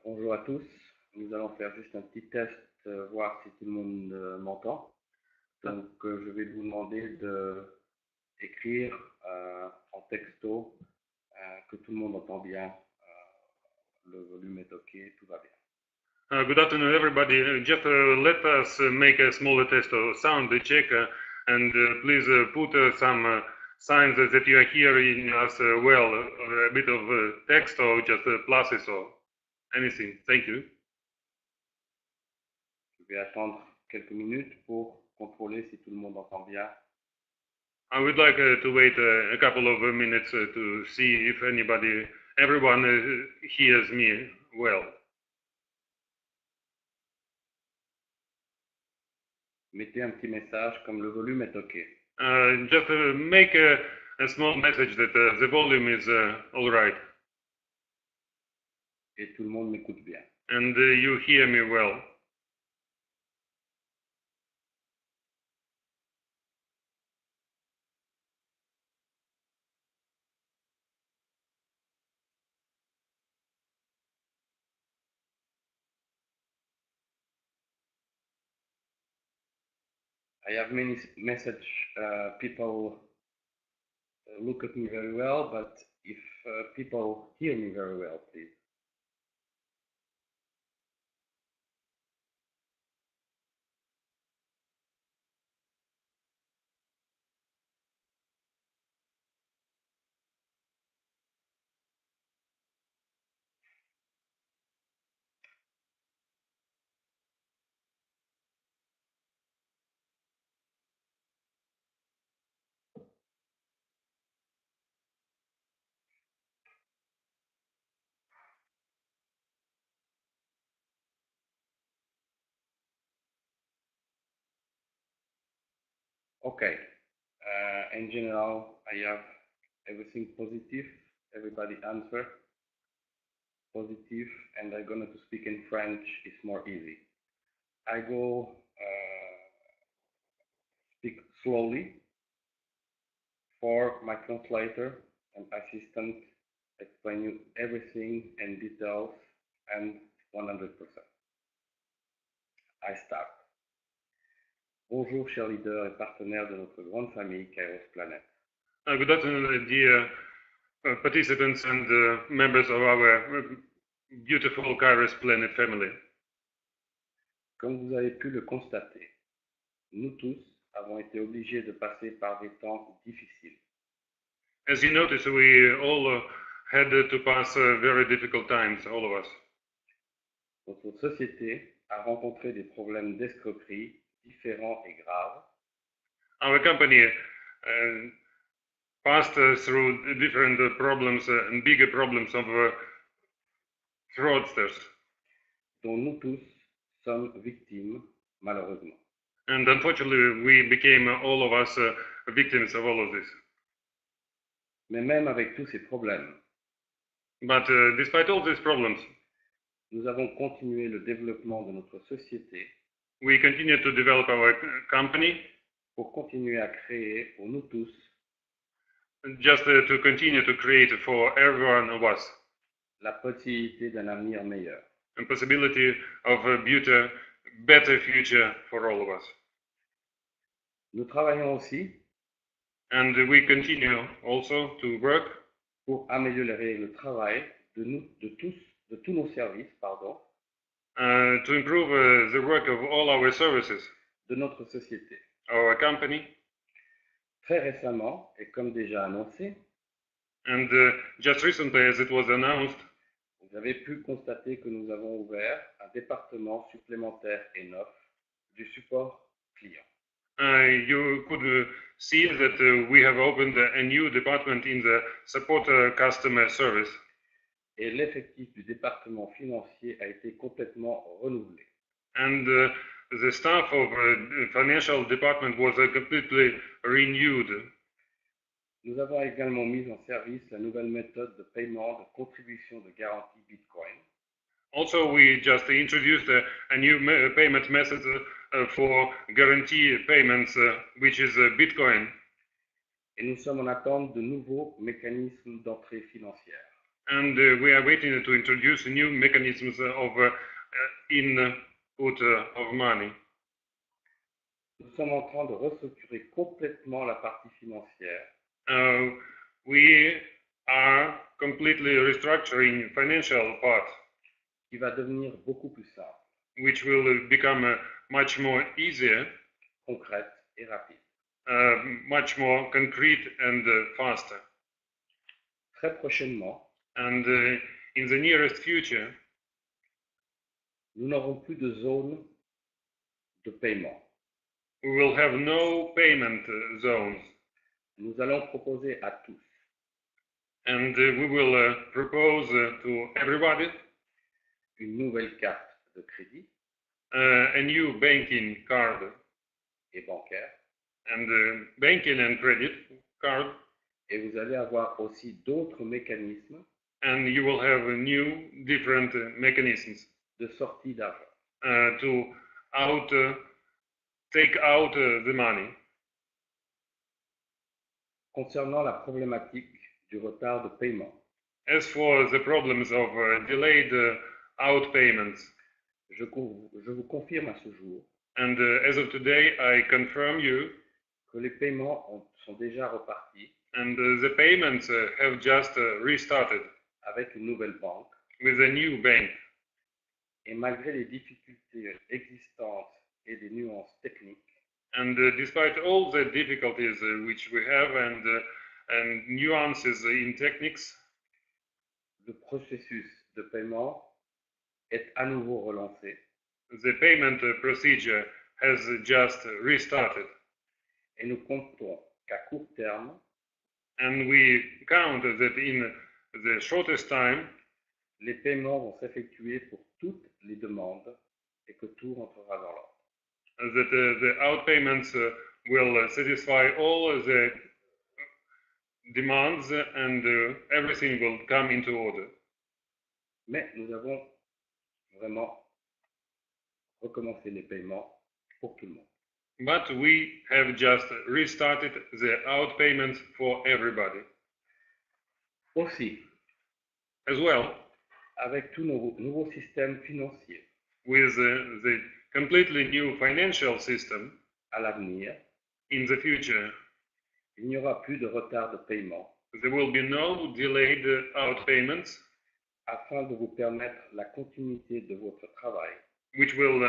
Bonjour à tous, nous allons faire juste un petit test, voir si tout le monde m'entend. Donc je vais vous demander d'écrire en texto que tout le monde entend bien, le volume est ok, tout va bien. Good afternoon, everybody. Just let us make a small test of sound check, and please put some signs that you are hearing us well, or a bit of text, or just pluses or anything. Thank you. Je vais attendre quelques minutes pour contrôler si tout le monde entend bien. I would like to wait a couple of minutes to see if everyone hears me well. Mettez un petit message comme le volume est ok. Just make a small message that the volume is all right. Et tout le monde m'écoute bien. And you hear me well. I have many message people look at me very well, but if people hear me very well, please. Okay, in general, I have everything positive, everybody answer positive, and I'm gonna to speak in French, it's more easy. I go speak slowly for my translator and assistant explain you everything in details and 100%. I start. Bonjour, chers leaders et partenaires de notre grande famille Kairos Planet. Good afternoon, dear participants and members of our beautiful Kairos Planet family. Comme vous avez pu le constater, nous tous avons été obligés de passer par des temps difficiles. As you notice, we all had to pass very difficult times, all of us. Notre société a rencontré des problèmes d'escroquerie différents et graves. Our company passed through different problems and bigger problems of fraudsters. Dont nous tous sommes victimes, malheureusement. And unfortunately, we became, all of us, victims of all of this. Mais même avec tous ces problèmes, But despite all these problems, nous avons continué le développement de notre société we continue to develop our company pour continuer à créer pour nous tous just to continue to create for every one of us la possibilité d'un avenir meilleur. a possibility of a better future for all of us. Nous travaillons aussi And we continue also to work pour améliorer le travail de tous nos services, to improve the work of all our services, de notre société. our company. Très récemment, et comme déjà annoncé, And just recently, as it was announced, vous avez pu constater que nous avons ouvert un département supplémentaire et neuf du support client. You could see that we have opened a new department in the support customer service. Et l'effectif du département financier a été complètement renouvelé. And the staff of the financial department was completely renewed. Nous avons également mis en service la nouvelle méthode de paiement de contribution de garantie Bitcoin. Also, we just introduced a new payment method for guarantee payments, which is Bitcoin. Et nous sommes en attente de nouveaux mécanismes d'entrée financière. And we are waiting to introduce new mechanisms of input of money. Nous sommes en train de restructurer complètement la partie financière We are completely restructuring financial part, qui va devenir beaucoup plus simple, which will become much more easier, concrète et rapide. much more concrete and faster. Très prochainement, And in the nearest future, nous n'aurons plus de zone de paiement. we will have no payment zones, Nous allons proposer à tous and we will propose to everybody une nouvelle carte de crédit a new banking card et bancaire, and banking and credit card, et vous allez avoir aussi d'autres mécanismes and you will have new different mechanisms de sortie d'argent. to take out the money. Concernant la problématique du retard de paiement, As for the problems of delayed out payments, je vous confirme à ce jour and as of today, I confirm you, que les paiements sont déjà repartis and the payments have just restarted avec une nouvelle banque, with a new bank. et malgré les difficultés existantes et des nuances techniques, And despite all the difficulties which we have and nuances in techniques, le processus de paiement est à nouveau relancé the payment procedure has just restarted. et nous comptons qu'à court terme, And we count that in the shortest time, les paiements vont s'effectuer pour toutes les demandes et que tout rentrera dans l'ordre. that the outpayments will satisfy all the demands and everything will come into order. Mais nous avons vraiment recommencé les paiements pour tout le monde. But we have just restarted the outpayments for everybody. Aussi, As well, avec tous nos nouveaux systèmes financiers with the completely new financial system à l'avenir, in the future, il n'y aura plus de retard de paiement there will be no delayed outpayments, afin de vous permettre la continuité de votre travail which will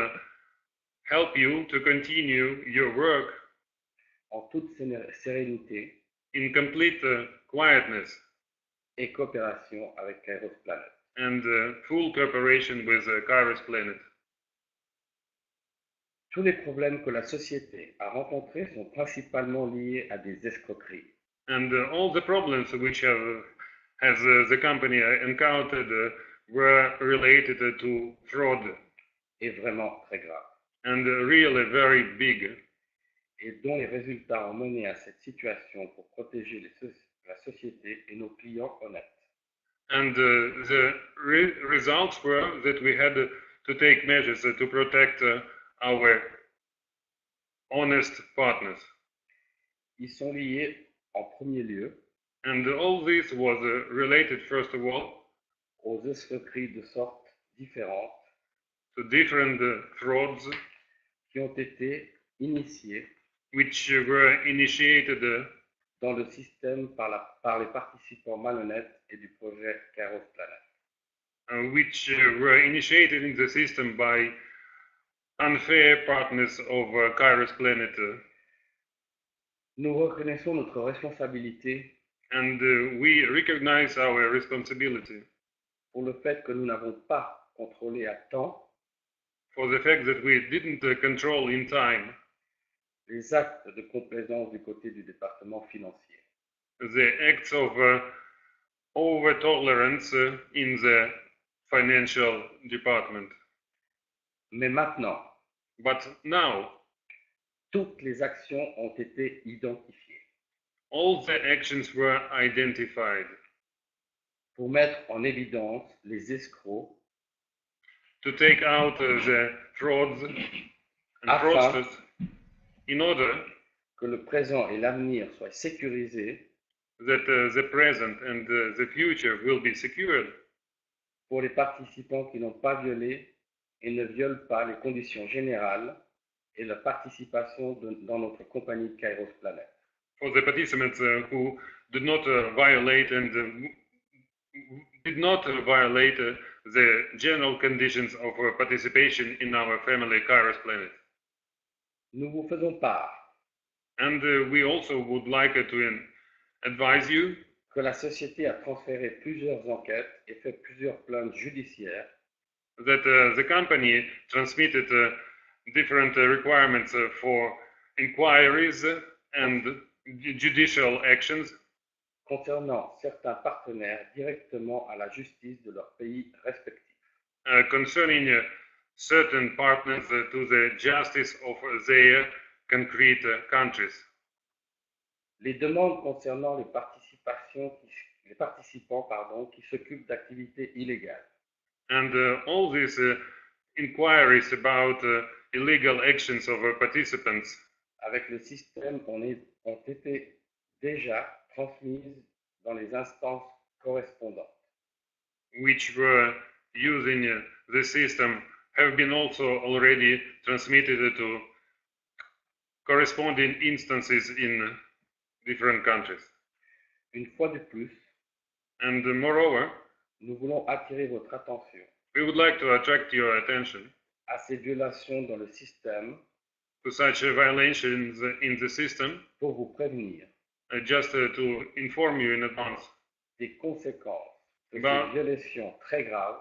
help you to continue your work en toute sérénité in complete quietness et coopération avec Kairos Planet. and full cooperation with Kairos Planet. Tous les problèmes que la société a rencontrés sont principalement liés à des escroqueries. And all the problems which has the company encountered were related to fraud Et vraiment très graves, and really very big, et dont les résultats ont mené à cette situation pour protéger la société et nos clients honnêtes. and the results were that we had to take measures to protect our honest partners. Ils sont liés en premier lieu And all this was related, first of all, aux escroqueries de sortes différentes to different frauds qui ont été initiées which were initiated dans le système par les participants malhonnêtes et du projet Kairos Planet. which were initiated in the system by unfair partners of Kairos Planet. Nous reconnaissons notre responsabilité And we recognize our responsibility pour le fait que nous n'avons pas contrôlé à temps for the fact that we didn't control in time les actes de complaisance du côté du département financier. the acts of over-tolerance in the financial department. Mais maintenant, But now, toutes les actions ont été identifiées all the actions were identified pour mettre en évidence les escrocs to take out the frauds and Afin fraudsters in order que le présent et l'avenir soient sécurisés that the present and the future will be secured. Pour les participants qui n'ont pas violé et ne violent pas les conditions générales et la participation dans notre compagnie Kairos Planet. For the participants who did not violate and did not violate the general conditions of participation in our family Kairos Planet. Nous vous faisons part And we also would like to advise you que la société a transféré plusieurs enquêtes et fait plusieurs plaintes judiciaires that the company transmitted different requirements for inquiries and judicial actions concernant certains partenaires directement à la justice de leur pays respectif. Concerning certain partners to the justice of their concrete countries. Les demandes concernant les participants qui s'occupent d'activités illégales. And all these inquiries about illegal actions of participants avec le système ont été déjà transmises dans les instances correspondantes. Which were using the system have been also already transmitted to corresponding instances in different countries. Une fois de plus, and moreover, nous voulons attirer votre attention we would like to attract your attention à ces violations dans le système to such violations in the system pour vous prévenir just to inform you in advance des conséquences de about, ces violations très graves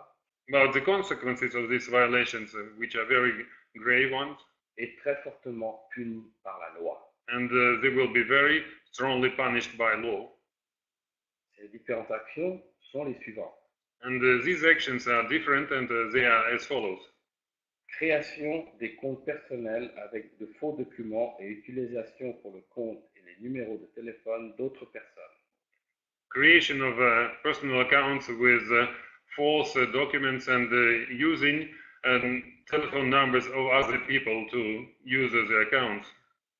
about the consequences of these violations, which are very grave ones et très fortement punies par la loi. And they will be very strongly punished by law. Ces différentes actions sont les suivantes. And these actions are different and they are as follows. Création des comptes personnels avec de faux documents et utilisation pour le compte et les numéros de téléphone d'autres personnes. Creation of personal accounts with false documents and using telephone numbers of other people to use their accounts.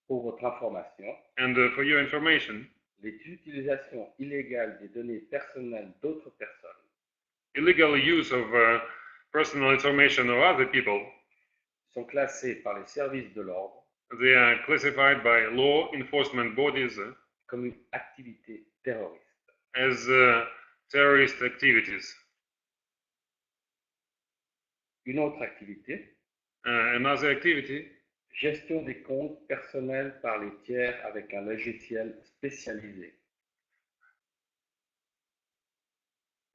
Pour votre information, and for your information, les utilisations illégales des données personnelles d'autres personnes, illegal use of personal information of other people, sont classées par les services de l'ordre. They are classified by law enforcement bodies comme une activité terroriste. As terrorist activities. Une autre activité. Another activity. Gestion des comptes personnels par les tiers avec un logiciel spécialisé.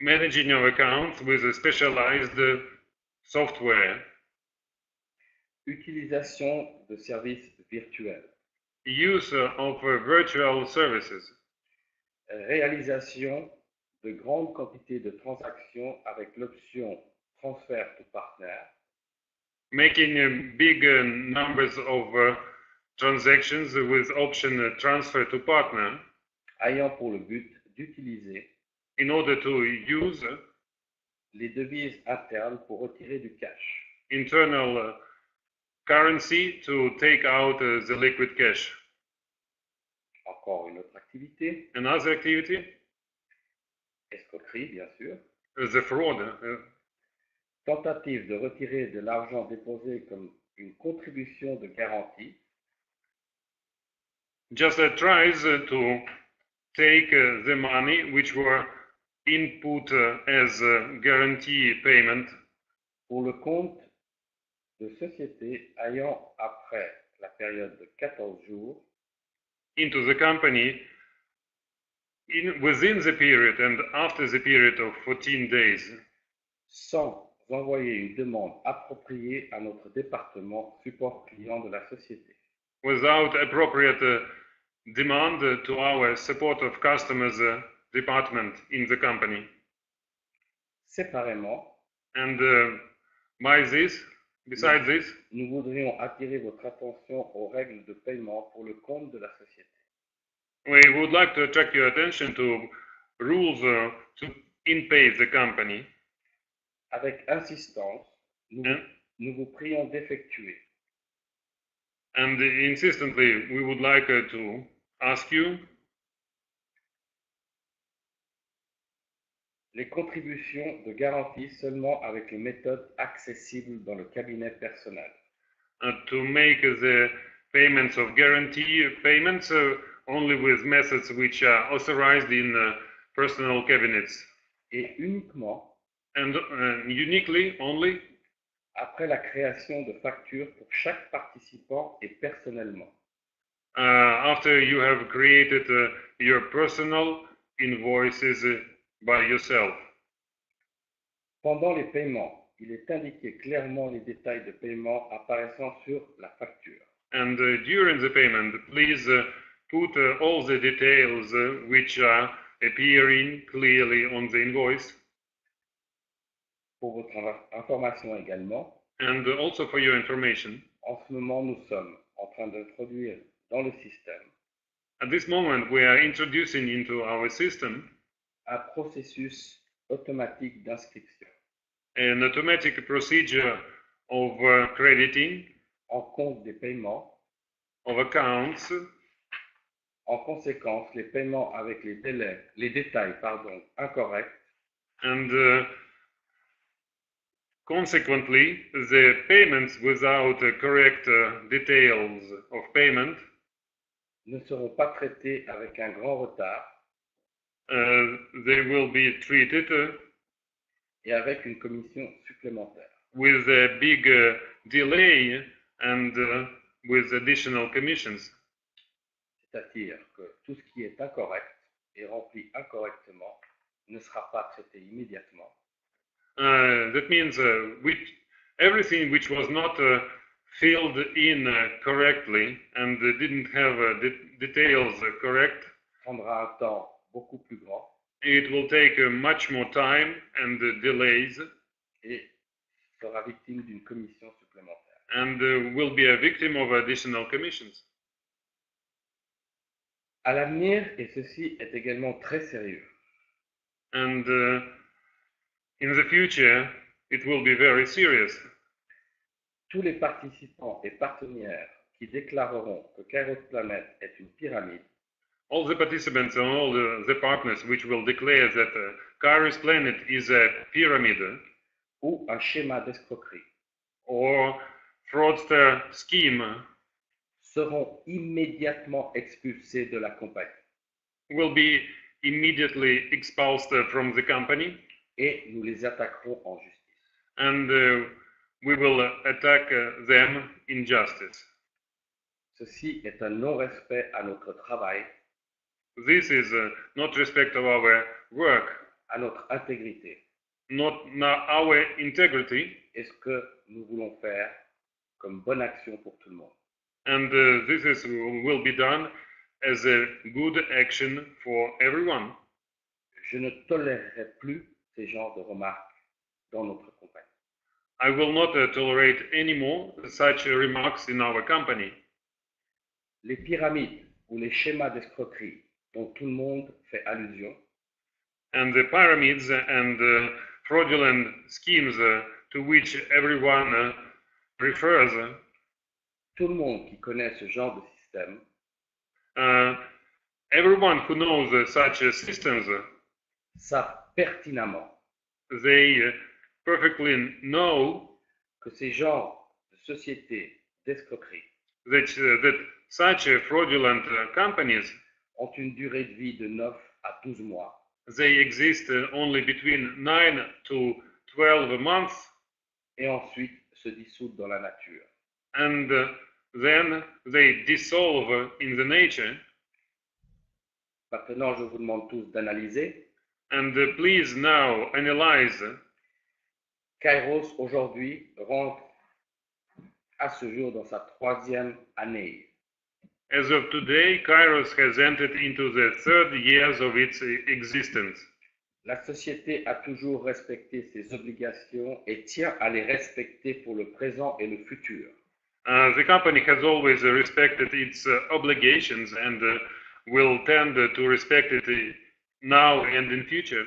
Managing of accounts with a specialized software. Utilisation de services virtuels. Use of virtual services. Réalisation de grandes quantités de transactions avec l'option transfert to partner. Making big numbers of transactions with option transfer to partner. Ayant pour le but d'utiliser in order to use les devises internes pour retirer du cash. Internal currency to take out the liquid cash. Encore une autre activité. Another activity. Escroquerie, bien sûr. The fraud. Tentative de retirer de l'argent déposé comme une contribution de garantie. Just tries to take the money which were input as guarantee payment. Pour le compte de société ayant, après la période de 14 jours, into the company within the period and after the period of 14 days. Sans envoyer une demande appropriée à notre département support client de la société. Without appropriate demand to our support of customers department in the company. Séparément. And besides this, nous voudrions attirer votre attention aux règles de paiement pour le compte de la société. We would like to attract your attention to rules to in-pay the company. Avec insistance, nous vous prions d'effectuer. And insistently, we would like to ask you les contributions de garantie seulement avec les méthodes accessibles dans le cabinet personnel. To make the payments of guarantee payments only with methods which are authorized in personal cabinets. Et uniquement And uniquely only après la création de factures pour chaque participant et personnellement. After you have created your personal invoices by yourself. Pendant les paiements, il est indiqué clairement les détails de paiement apparaissant sur la facture. And during the payment, please put all the details which are appearing clearly on the invoice. Pour votre information également, And also for your information, en ce moment, nous sommes en train d'introduire dans le système at this moment we are introducing into our system un processus automatique d'inscription an automatic procedure of crediting en compte des paiements. of accounts. En conséquence, les paiements avec les détails incorrects And consequently, the payments without correct details of payment ne seront pas traités avec un grand retard they will be treated et avec une commission supplémentaire. with a big delay and with additional commissions. C'est-à-dire que tout ce qui est incorrect et rempli incorrectement ne sera pas traité immédiatement. That means everything which was not filled in correctly and didn't have details correct, Prendra un temps beaucoup plus grand it will take much more time and delays et sera victime d'une commission supplémentaire. and will be a victim of additional commissions. À l'avenir, et ceci est également très sérieux, And in the future, it will be very serious. tous les participants et partenaires qui déclareront que Kairos Planet est une pyramide All the participants and all the partners which will declare that Kairos Planet is a pyramid ou un schéma d'escroquerie or fraudster scheme seront immédiatement expulsés de la compagnie will be immediately expulsed from the company, et nous les attaquerons en justice. and we will attack them in justice. Ceci est un non-respect à notre travail, This is not respect of our work, à notre intégrité not our integrity, et ce que nous voulons faire comme bonne action pour tout le monde. and this will be done as a good action for everyone. Je ne tolérerai plus ces genres de remarques dans notre compagnie. I will not tolerate anymore such remarks in our company. Les pyramides ou les schémas d'escroquerie dont tout le monde fait allusion And the pyramids and fraudulent schemes to which everyone refers, tout le monde qui connaît ce genre de système everyone who knows such systems, savent pertinemment they perfectly know que ces genres de sociétés d'escroquerie that such fraudulent companies, ont une durée de vie de 9 à 12 mois they exist only between 9 to 12 months, et ensuite se dissoudent dans la nature. and then they dissolve in the nature. Maintenant, je vous demande tous d'analyser. And please now analyze. Kairos aujourd'hui rentre à ce jour dans sa 3e année. As of today, Kairos has entered into the 3rd years of its existence. La société a toujours respecté ses obligations et tient à les respecter pour le présent et le futur. The company has always respected its obligations and will tend to respect it now and in future.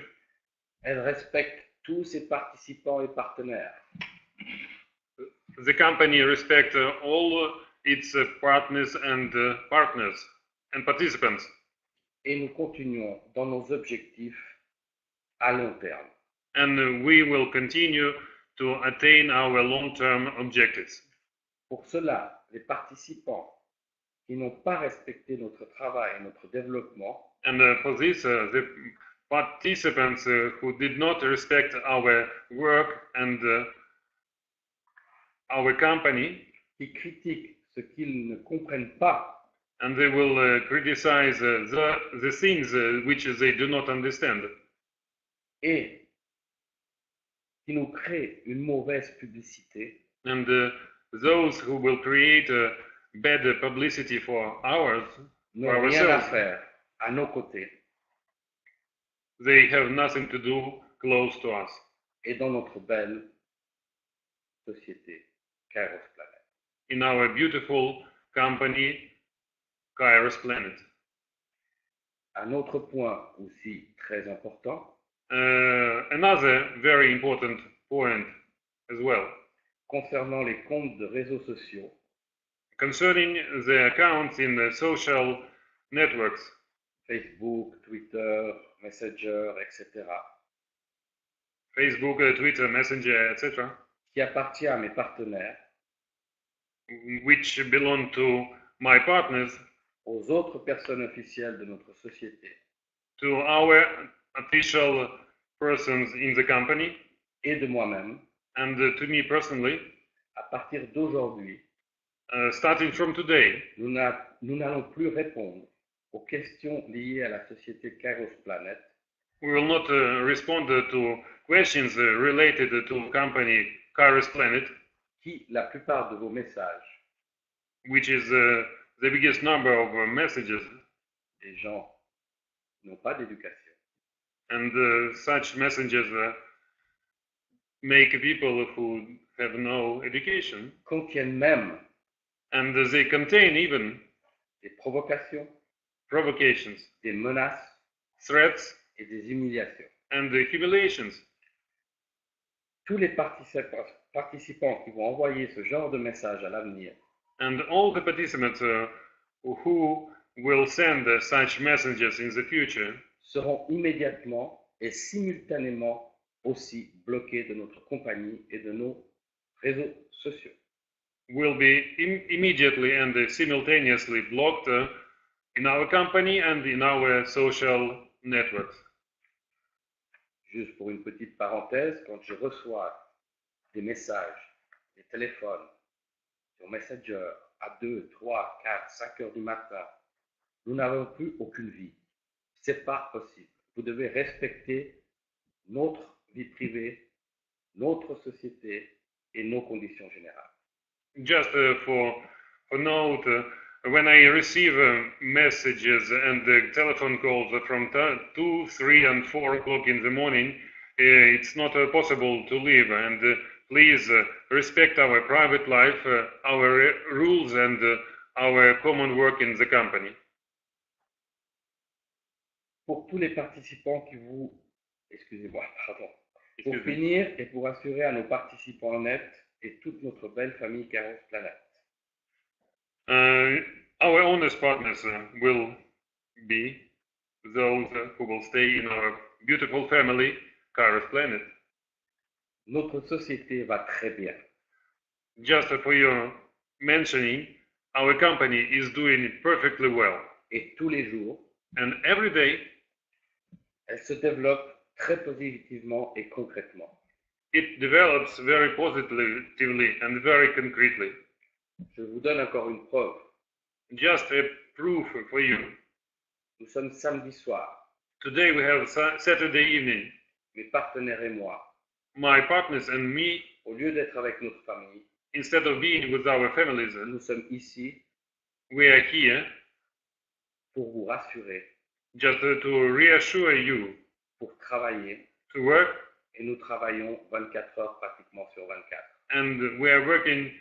Elle respecte tous ses participants et partenaires. The company respects all its partners and participants. Et nous continuons dans nos objectifs à long terme. And we will continue to attain our long-term objectives. Pour cela, les participants qui n'ont pas respecté notre travail et notre développement And for this, the participants who did not respect our work and our company, qui critiquent ce qu'ils ne comprennent pas and they will criticize the things which they do not understand, et qui nous créent une mauvaise publicité, and those who will create bad publicity for ours, n'ont for rien à ourselves, faire à nos côtés they have nothing to do close to us et dans notre belle société Kairos Planet. in our beautiful company, Kairos Planet. Un autre point aussi très important, Another very important point as well, concernant les comptes de réseaux sociaux, concerning the accounts in the social networks, Facebook, Twitter, Messenger, etc., Facebook, Twitter, Messenger, etc., qui appartient à mes partenaires, which belong to my partners, aux autres personnes officielles de notre société to our official persons in the company, et de moi-même, and to me personally, à partir d'aujourd'hui, starting from today, nous n'allons plus répondre aux questions liées à la société Kairos Planet we will not respond to questions related to company Kairos Planet, qui, la plupart de vos messages, which is the biggest number of messages, les gens n'ont pas d'éducation. and such messages make people who have no education, Contiennent même and they contain even des provocations, provocations, des menaces threats, et des humiliations. and humiliations. Tous les participants qui vont envoyer ce genre de message à l'avenir And all the participants who will send such messages in the future seront immédiatement et simultanément aussi bloqués de notre compagnie et de nos réseaux sociaux. will be immediately and simultaneously blocked in our company and in our social networks. Juste pour une petite parenthèse, quand je reçois des messages, des téléphones sur Messenger à 2, 3, 4, 5 heures du matin, nous n'avons plus aucune vie. C'est pas possible. Vous devez respecter notre vie privée, notre société et nos conditions générales. Just for note, when I receive messages and telephone calls from 2, 3, and 4 o'clock in the morning, it's not possible to live. And please respect our private life, our rules, and our common work in the company. Pour tous les participants qui vous... Excusez-moi, pardon. Pour finir et pour assurer à nos participants nets et toute notre belle famille Kairos Planet. Our honest partners will be those who will stay in our beautiful family, Kairos Planet. Notre société va très bien. Just for your mentioning, our company is doing perfectly well. Et tous les jours, And every day, elle se développe très positivement et concrètement. it develops very positively and very concretely. Je vous donne encore une preuve. Just a proof for you. Nous sommes samedi soir. Today we have Saturday evening. Mes partenaires et moi, My partners and me, au lieu d'être avec notre famille, instead of being with our families, nous sommes ici we are here pour vous rassurer, just to reassure you pour travailler, to work, et nous travaillons 24 heures pratiquement sur 24. and we are working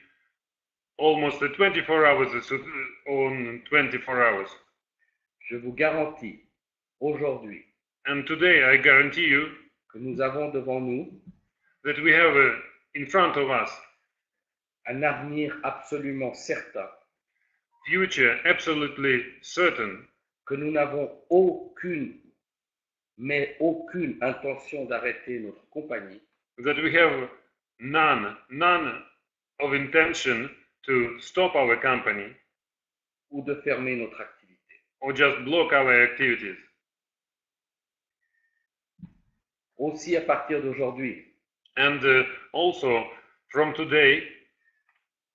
almost 24 hours on 24 hours. Je vous garantis aujourd'hui And today I guarantee you que nous avons devant nous that we have in front of us un avenir absolument certain, future absolutely certain, que nous n'avons aucune mais aucune intention d'arrêter notre compagnie, that we have none of intention to stop our company ou de fermer notre activité. or just block our activities. Aussi à partir d'aujourd'hui, And also from today,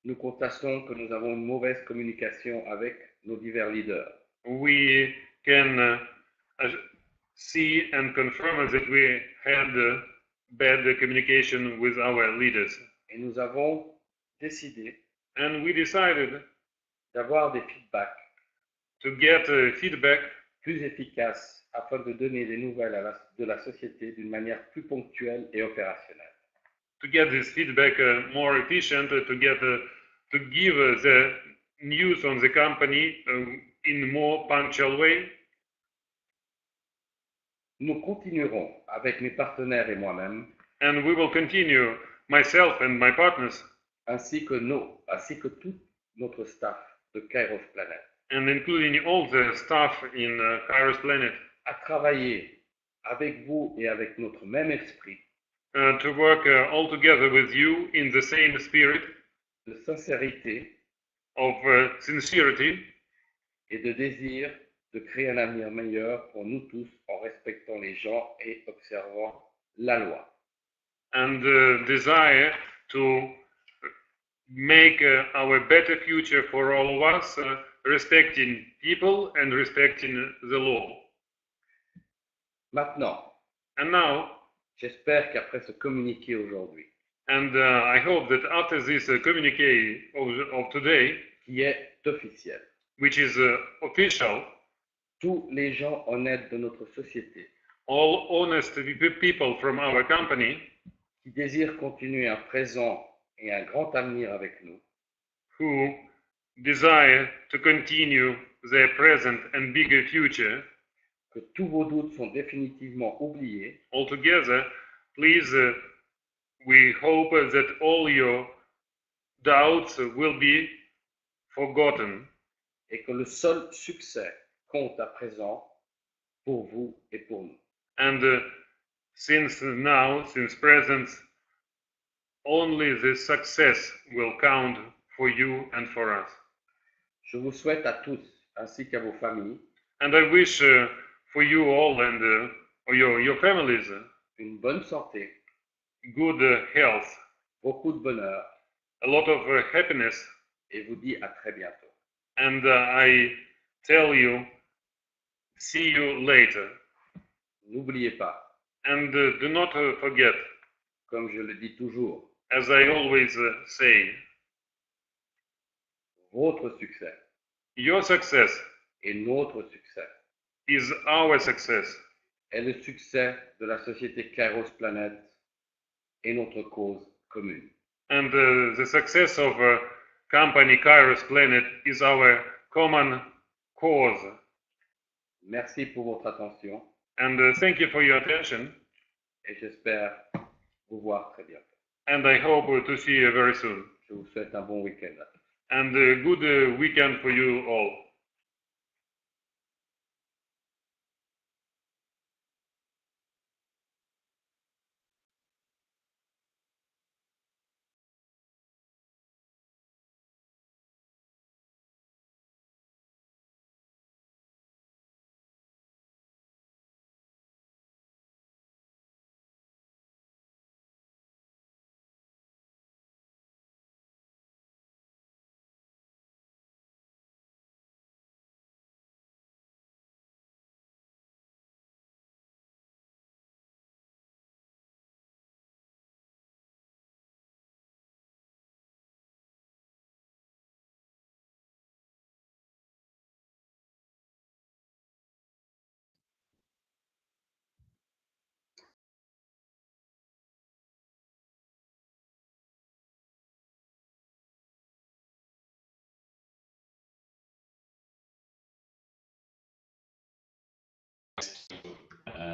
nous constatons que nous avons une mauvaise communication avec nos divers leaders. we can see and confirm that we had bad communication with our leaders. Et nous avons décidé And we decided d'avoir des feedbacks to get feedback plus efficaces afin de donner des nouvelles de la société d'une manière plus ponctuelle et opérationnelle. to get this feedback more efficient, to give the news on the company in more punctual way. Nous continuerons avec mes partenaires et moi-même, And we will continue, myself and my partners, ainsi que tout notre staff de Kairos Planet, and including all the staff in Kairos Planet, à travailler avec vous et avec notre même esprit to work all together with you in the same spirit de sincérité of sincerity et de désir de créer un avenir meilleur pour nous tous en respectant les gens et observant la loi. and desire to make our better future for all of us, respecting people and respecting the law. Maintenant, And now, j'espère qu'après ce communiqué aujourd'hui, and I hope that after this communique of today, qui est officiel, which is official, tous les gens honnêtes de notre société all honest people from our company qui désirent continuer un présent et un grand avenir avec nous, who desire to continue their present and bigger future, que tous vos doutes sont définitivement oubliés altogether, please, we hope that all your doubts will be forgotten, et que le seul succès compte à présent pour vous et pour nous. and since present, only the success will count for you and for us. Je vous souhaite à tous, ainsi qu'à vos familles, And I wish for you all and your families une bonne santé, good health, beaucoup de bonheur, a lot of happiness, et vous dis à très bientôt. and I tell you, see you later. N'oubliez pas, And do not forget, comme je le dis toujours, as I always say, votre succès your success et notre succès is our success, est le succès de la société Kairos Planet et notre cause commune. and the success of company Kairos Planet is our common cause. Merci pour votre attention And thank you for your attention, et j'espère vous voir très bientôt. and I hope to see you very soon. Je vous souhaite un bon week-end à tous. And a good weekend for you all.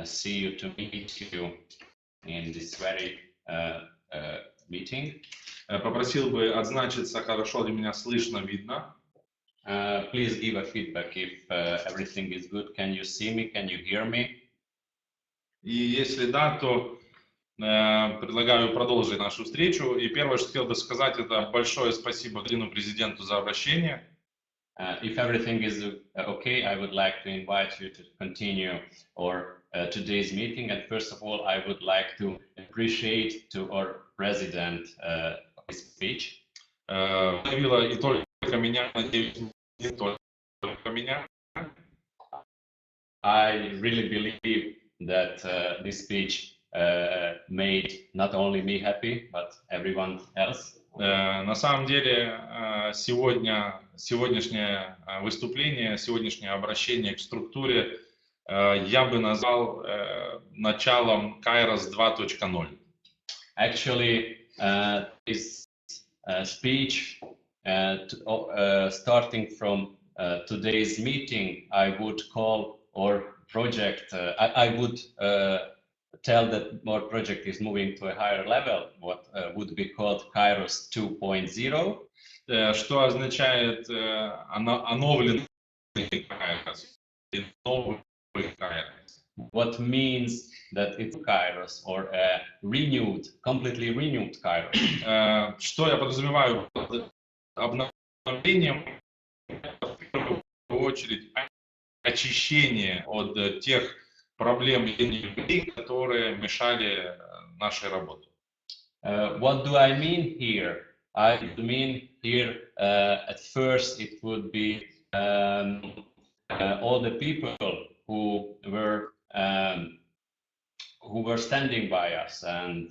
See you, to meet you in this very meeting. Попросил бы отзначиться, хорошо ли меня слышно, видно. Please give a feedback if everything is good. Can you see me? Can you hear me? И если да, то предлагаю продолжить нашу встречу. И первое, что хотел бы сказать, это большое спасибо господину президенту за обращение. If everything is okay, I would like to invite you to continue today's meeting. And first of all, I would like to appreciate to our president his speech. Вдохновило и только меня, надеюсь, не только меня. I really believe that this speech made not only me happy, but everyone else. На самом деле, сегодняшнее выступление, сегодняшнее обращение к структуре я бы назвал началом Kairos 2.0. Actually, this speech, starting from today's meeting, I would call our project, I would tell that our project is moving to a higher level, what would be called Kairos 2.0. Что означает оновленный Kairos, новый Kairos. What means that it's Kairos or a renewed, completely renewed Kairos. Что я подразумеваю под обновлением? В первую очередь очищение от тех проблем, которые мешали нашей работе. What do I mean here? I mean here at first it would be all the people who were standing by us and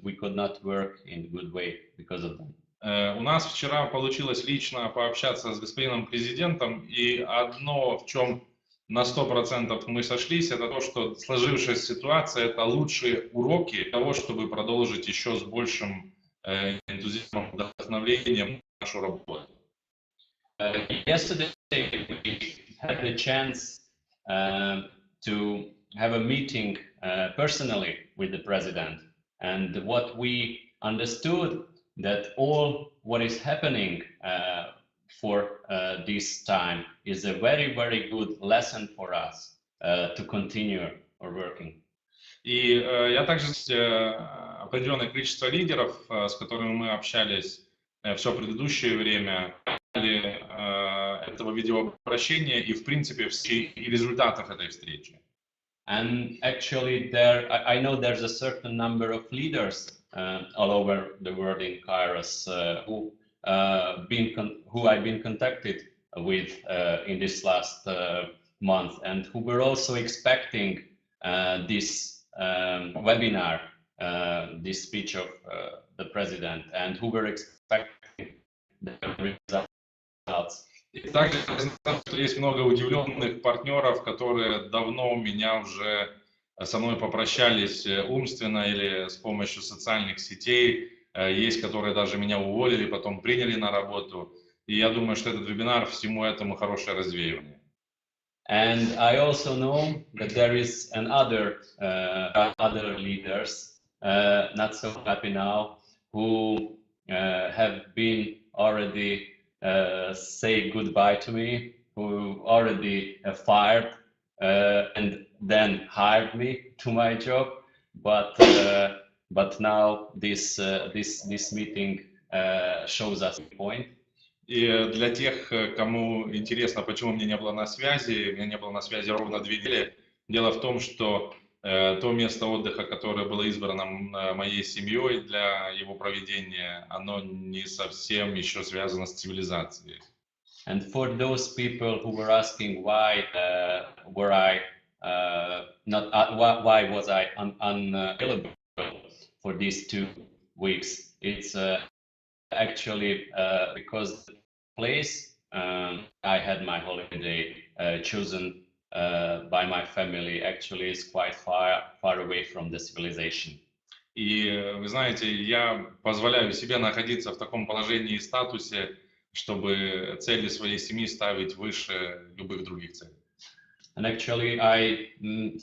we could not work in a good way because of them. У нас вчера получилось лично пообщаться с господином президентом, и одно, в чем на 100% мы сошлись, это то, что сложившаяся ситуация – это лучшие уроки того, чтобы продолжить еще с большим энтузиазмом, вдохновлением нашу работу. Yesterday we had the chance to have a meeting personally with the president, and what we understood that all what is happening for this time is a very, very good lesson for us to continue our working. И я также определенное количество лидеров, с которыми мы общались все предыдущее время, этого видеообращения и, в принципе, в результатах этой встречи. And actually, I know there's a certain number of leaders all over the world in Kairos who I've been contacted with in this last month, and who were also expecting this webinar, this speech of the president, and who were expecting the results. И также я знаю, что есть много удивленных партнеров, которые давно меня уже со мной попрощались умственно или с помощью социальных сетей. Есть, которые даже меня уволили, потом приняли на работу. И я думаю, что этот вебинар всему этому хорошее развеивание. And I also know that there is other leaders, not so happy now, who have been already say goodbye to me, who already fired and then hired me to my job, but now this meeting shows us a point. И для тех, кому интересно, почему меня не было на связи, меня не было на связи ровно 2 недели. Дело в том, что то место отдыха, которое было избрано моей семьей для его проведения, оно не совсем еще связано с цивилизацией. And for those people who were asking why why was I unavailable for these 2 weeks, it's actually because the place I had my holiday chosen by my family actually is quite far away from the civilization. И вы знаете, я позволяю себе находиться в таком положении и статусе, чтобы цели своей семьи ставить выше любых других целей. And actually, I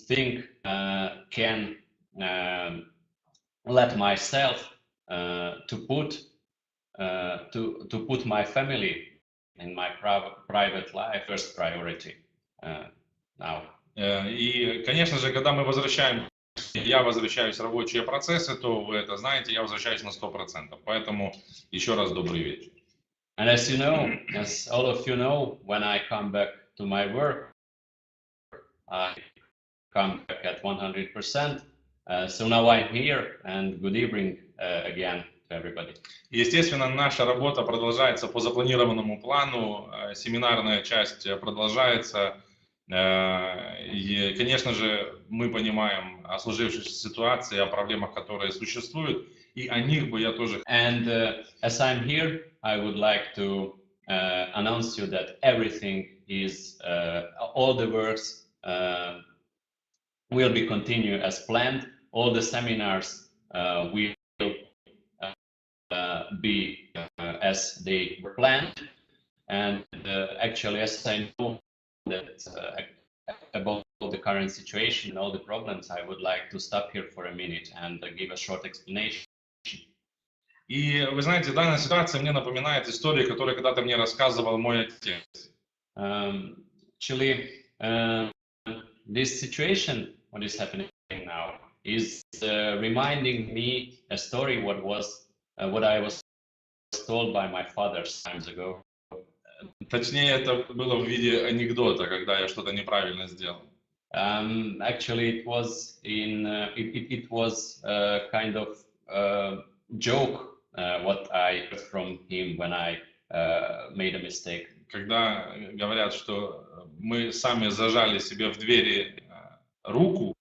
think can let myself to put my family and my private life first priority now И, конечно же, когда мы возвращаемся, я возвращаюсь в рабочие процессы, то вы это знаете, я возвращаюсь на 100%. Поэтому еще раз добрый вечер. And as you know, as all of you know, when I come back to my work, I come back at 100%. So now I'm here, and good evening again to everybody. Естественно, наша работа продолжается по запланированному плану, семинарная часть продолжается. И, конечно же, мы понимаем о сложившейся ситуации, о проблемах, которые существуют, и о них бы я тоже... And as I'm here, I would like to announce you that everything is, all the works will be continued as planned. All the seminars will be as they were planned. And actually, as I know that about the current situation and all the problems, I would like to stop here for a minute and give a short explanation. И вы знаете, данная ситуация мне напоминает историю, которую когда-то мне рассказывал мой отец. Actually, this situation, what is happening now, is reminding me a story what I was told by my father times ago. Точнее, это было в виде анекдота, когда я что-то неправильно сделал. Actually, it was it was a kind of joke what I heard from him when I made a mistake. Когда говорят, что мы сами зажали себе в двери руку,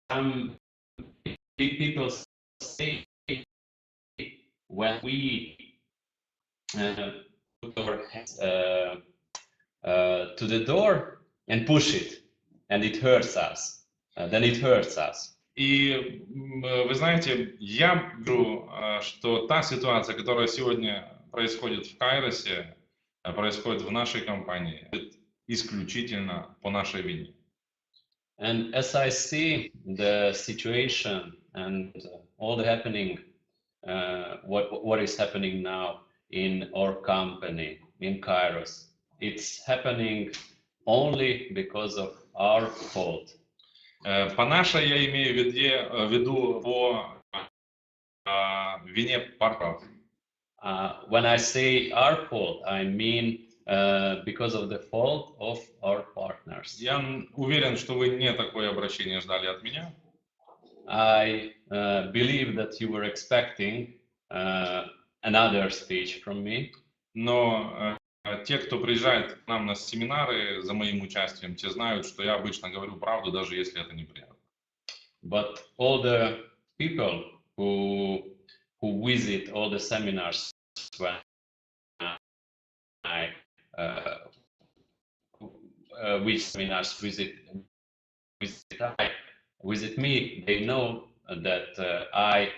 Some people say when we put our hands to the door and push it, and it hurts us, then it hurts us. И вы знаете, я вижу, что та ситуация, которая сегодня происходит в Кайросе, происходит в нашей компании, это исключительно по нашей вине. And as I see the situation and all the happening, what is happening now in our company, in Kairos, it's happening only because of our fault. По нашей я имею в виду по вине партнеров. When I say our fault, I mean because of the fault of our partners. Я уверен, что вы не такое обращение ждали от меня. I believe that you were expecting another speech from me. Но те, кто приезжает к нам на семинары за моим участием, те знают, что я обычно говорю правду, даже если это неприятно. But all the people who visit all the seminars when I which seminars visit me, they know that I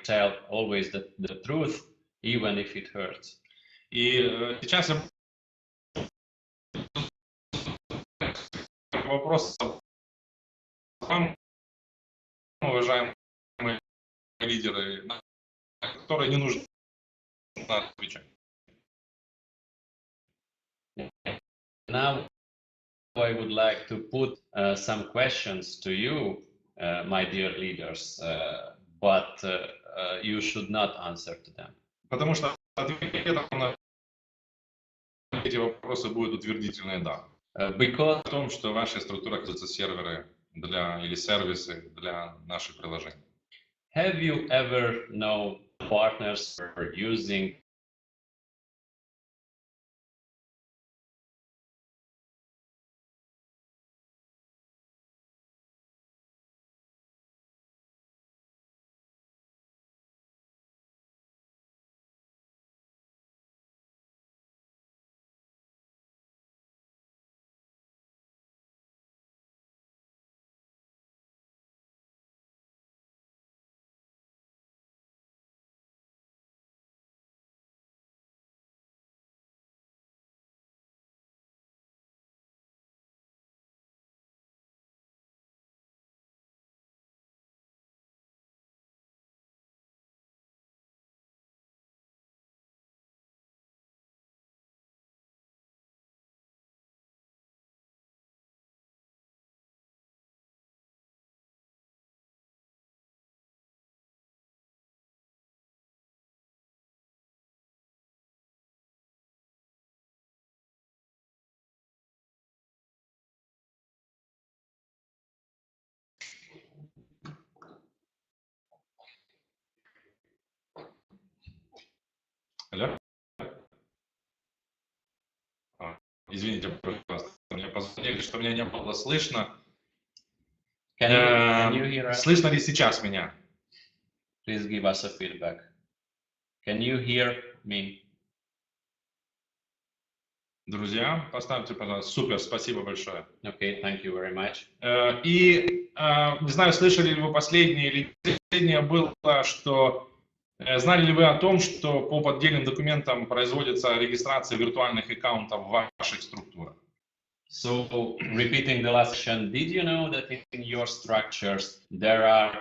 tell always the truth, even if it hurts. И сейчас я вопрос вам, уважаемые лидеры, на которые не нужно отвечать. Now I would like to put some questions to you, my dear leaders, but you should not answer to them. Потому что ответом на эти вопросы будет утвердительное «да». Because В том, что в вашей структуре оказываются серверы или сервисы для наших приложений. have you ever known partners who are using Извините, пожалуйста, мне позвонили, что меня не было слышно. Can you hear us? Слышно ли сейчас меня? Please give us a feedback. Can you hear me? Друзья, поставьте, пожалуйста. Супер, спасибо большое. Okay, thank you very much. И не знаю, слышали ли вы последнее или последнее было, что знали ли вы о том, что по поддельным документам производится регистрация виртуальных аккаунтов в ваших структурах? So, repeating the last question, did you know that in your structures there are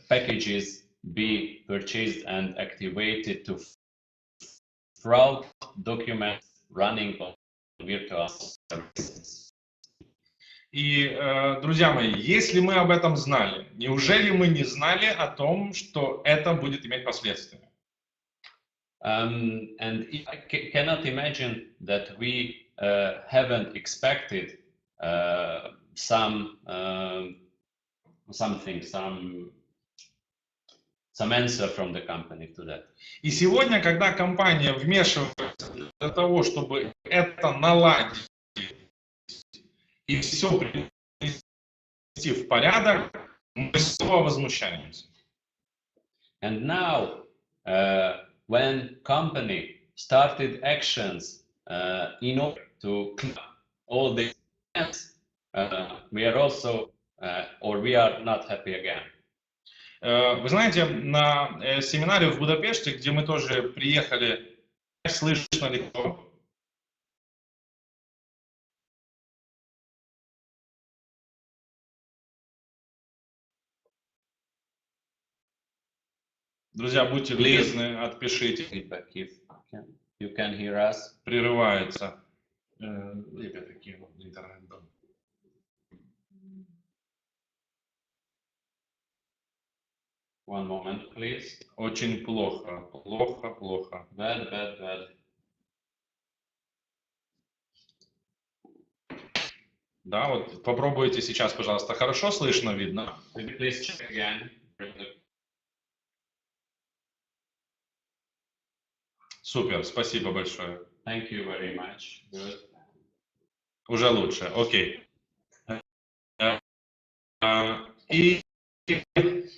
packages be purchased and activated to fraud documents running on virtual services? И, друзья мои, если мы об этом знали, неужели мы не знали о том, что это будет иметь последствия? And I cannot imagine that we haven't expected some answer from the company to that. И сегодня, когда компания вмешивается для того, чтобы это наладить и все привести в порядок, мы снова возмущаемся. And now, when company started actions in order to clean up all these things, we are also, or we are not happy again. Вы знаете, на семинаре в Будапеште, где мы тоже приехали, слышно ли кто? Друзья, будьте любезны, отпишите. Feedback if you can hear us. Прерывается. Ребята, кинул интернет. One moment, please. Очень плохо, плохо. Bad. Да, вот попробуйте сейчас, пожалуйста. Хорошо слышно, видно? Please check again. Супер, спасибо большое. Thank you very much. Good. Уже лучше, окей. И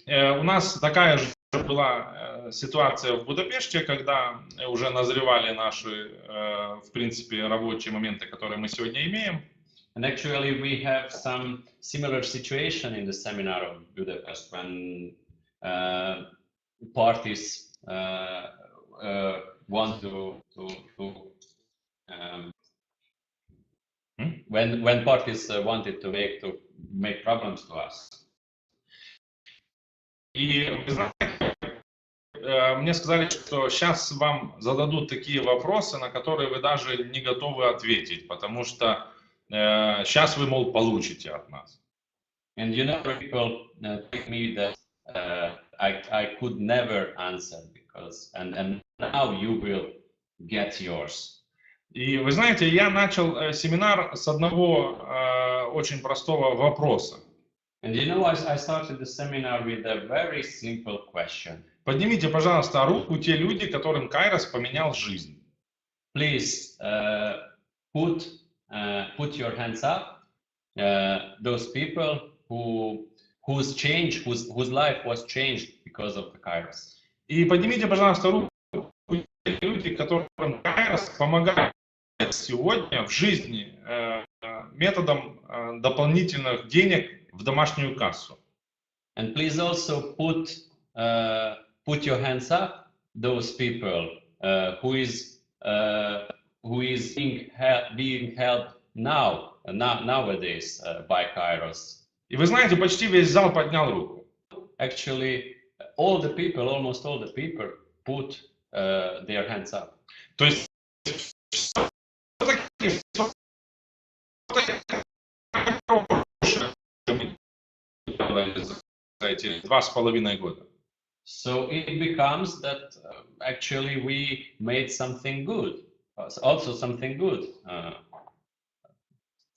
у нас такая же была ситуация в Будапеште, когда уже назревали наши, в принципе, рабочие моменты, которые мы сегодня имеем. And actually, we have some similar situation in the seminar of Budapest when parties want to when parties wanted to make problems to us. И вы знаете, мне сказали, что сейчас вам зададут такие вопросы, на которые вы даже не готовы ответить, потому что сейчас вы, мол, получите от нас. And you know, people tell me that I could never answer because and now you will get yours. И вы знаете, я начал семинар с одного очень простого вопроса. And you know, I started the seminar with a very simple question. Поднимите, пожалуйста, руку те люди, которым Кайрос поменял жизнь. Please put your hands up. Those people whose life was changed because of the Kairos. И поднимите, пожалуйста, руку те люди, которым Кайрос помогает сегодня в жизни методом дополнительных денег в домашнюю кассу. And please also put your hands up, those people who is being helped nowadays by Kairos. И вы знаете, почти весь зал поднял руку. Actually, almost all the people put their hands up. То есть за эти 2,5 года. So it becomes that actually we made something good, also something good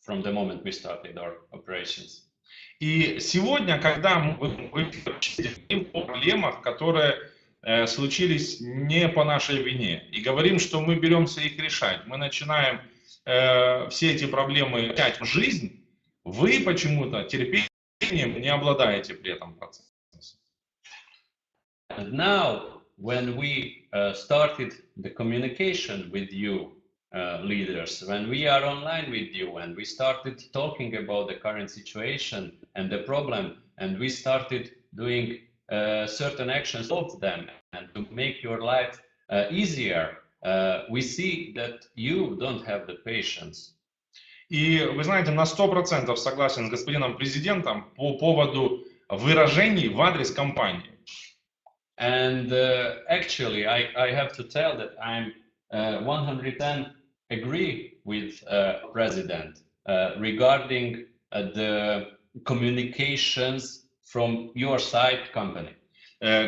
from the moment we started our operations. И сегодня, когда мы говорим о проблемах, которые случились не по нашей вине, и говорим, что мы беремся их решать, мы начинаем все эти проблемы взять в жизнь, вы почему-то терпением не обладаете при этом процессе. And now, when we started the communication with you, leaders, when we are online with you and we started talking about the current situation and the problem, and we started doing certain actions of them and to make your life easier, we see that you don't have the patience. И вы знаете, на 100% согласен с господином президентом по поводу выражений в адрес компании. And actually, I have to tell that I'm 110 agree with President regarding the communications from your side company.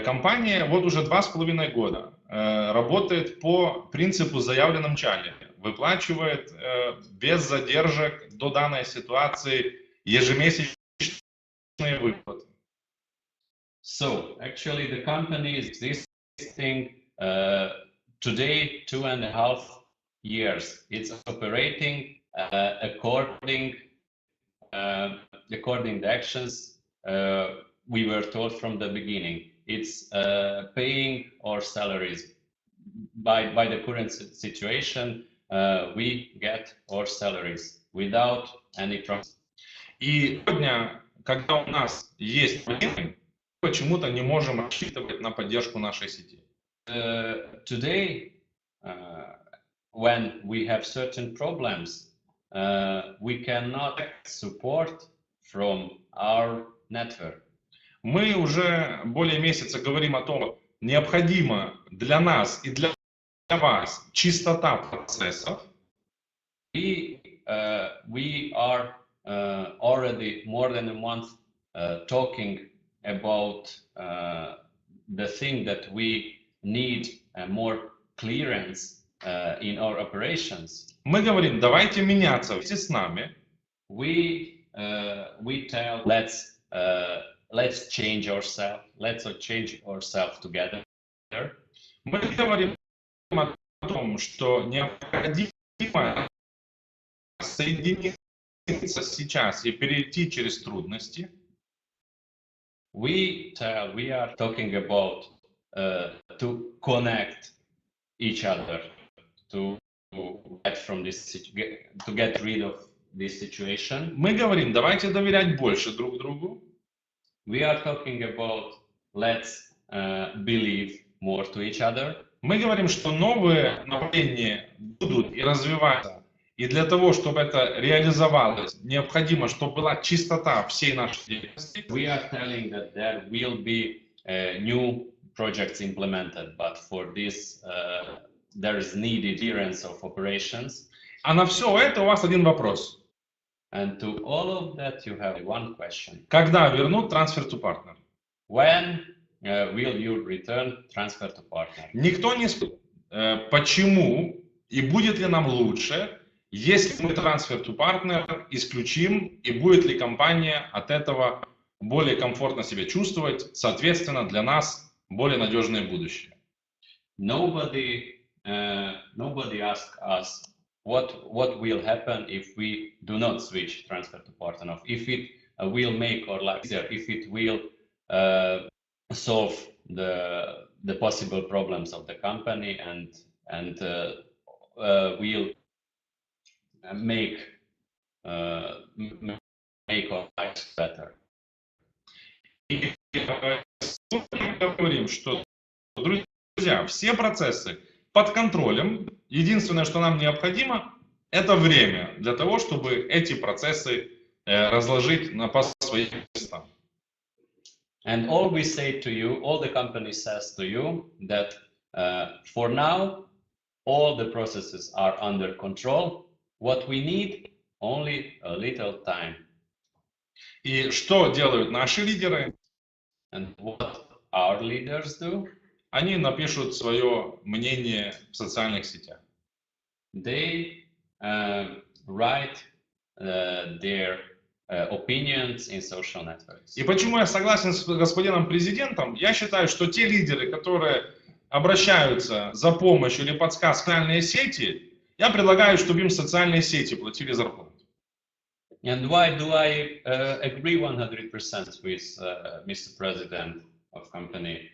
Компания вот уже 2,5 года работает по принципу заявленном чале, выплачивает без задержек до данной ситуации ежемесячные выплаты. So actually the company is existing today 2.5 years. It's operating according the actions we were told from the beginning. It's paying our salaries. By the current situation, we get our salaries without any problem. И сегодня, когда у нас есть проблемы, мы почему-то не можем рассчитывать на поддержку нашей сети. Today, when we have certain problems, we cannot support from our network. Мы уже более месяца говорим о том, что необходимо для нас и для вас чистота процессов. We are already more than a month talking about the thing that we need more clearance in our operations. Мы говорим, давайте меняться вместе с нами. We tell let's change ourselves together. Мы говорим о том, что необходимо соединиться сейчас и перейти через трудности. We are talking about to connect each other to get rid of this situation. Мы говорим, давайте доверять больше друг другу. We are talking about let's believe more to each other. Мы говорим, что новые направления будут и развиваться. И для того, чтобы это реализовалось, необходимо, чтобы была чистота всей нашей деятельности. We are telling that there will be new projects implemented, but for this there is needed clearance of operations. А на все это у вас один вопрос. And to all of that you have one question. Когда вернут трансфер to partner? When will you return transfer to partner? Никто не спрашивает, почему и будет ли нам лучше, если мы трансфер to partner исключим, и будет ли компания от этого более комфортно себя чувствовать, соответственно, для нас более надежное будущее. Nobody asked us what will happen if we do not switch transfer to partner, if it will make our life easier, if it will solve the possible problems of the company and will make our lives better. И мы говорим, что, друзья, все процессы под контролем. Единственное, что нам необходимо, это время для того, чтобы эти процессы разложить по своим местам. And all we say to you, all the company says to you that for now, all the processes are under control. What we need, only a little time. И что делают наши лидеры? And what our leaders do? Они напишут свое мнение в социальных сетях. They write their opinions in social networks. И почему я согласен с господином президентом? Я считаю, что те лидеры, которые обращаются за помощью или подсказкой в социальные сети, Я предлагаю, чтобы им социальные сети платили зарплату. And why do I agree 100% with Mr. President of company?